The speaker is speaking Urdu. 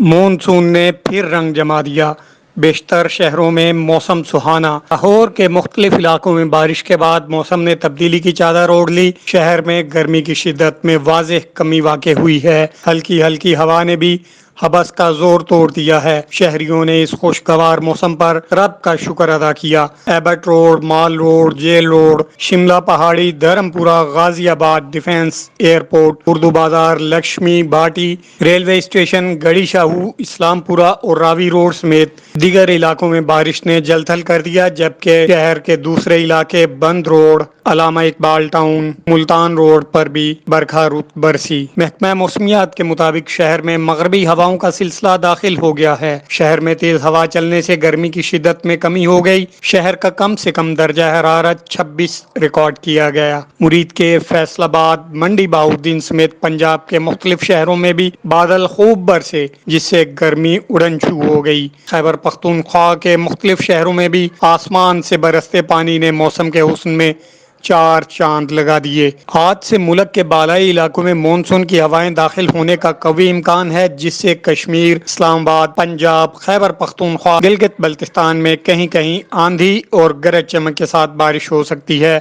مونسون نے پھر رنگ جما دیا، بیشتر شہروں میں موسم سہانا۔ لاہور کے مختلف علاقوں میں بارش کے بعد موسم نے تبدیلی کی چادر اوڑھ لی۔ شہر میں گرمی کی شدت میں واضح کمی واقع ہوئی ہے۔ ہلکی ہلکی ہوا نے بھی حبس کا زور توڑ دیا ہے۔ شہریوں نے اس خوشگوار موسم پر رب کا شکر ادا کیا۔ ایبٹ روڈ، مال روڈ، جیل روڈ، شملہ پہاڑی، دھرمپورہ، غازی آباد ڈیفنس ایئرپورٹ، اردو بازار، لکشمی باٹی ریلوے اسٹیشن، گڑھی شاہو، اسلام پورہ اور راوی روڈ سمیت دیگر علاقوں میں بارش نے جل تھل کر دیا، جبکہ شہر کے دوسرے علاقے بند روڈ، علامہ اقبال ٹاؤن، ملتان روڈ پر بھی برکھا رت برسی۔ محکمہ موسمیات کے مطابق شہر میں مغربی ہواؤں کا سلسلہ داخل ہو گیا ہے۔ شہر میں تیز ہوا چلنے سے گرمی کی شدت میں کمی ہو گئی۔ شہر کا کم سے کم درجہ حرارت 26 ریکارڈ کیا گیا۔ مرید کے فیصل آباد، منڈی بہاؤالدین سمیت پنجاب کے مختلف شہروں میں بھی بادل خوب برسے، جس سے گرمی اڑن چھو ہو گئی۔ خیبر پختونخوا کے مختلف شہروں میں بھی آسمان سے برستے پانی نے موسم کے حسن میں چار چاند لگا دیے۔ آج سے ملک کے بالائی علاقوں میں مونسون کی ہوائیں داخل ہونے کا قوی امکان ہے، جس سے کشمیر، اسلام آباد، پنجاب، خیبر پختونخوا، گلگت بلتستان میں کہیں کہیں آندھی اور گرج چمک کے ساتھ بارش ہو سکتی ہے۔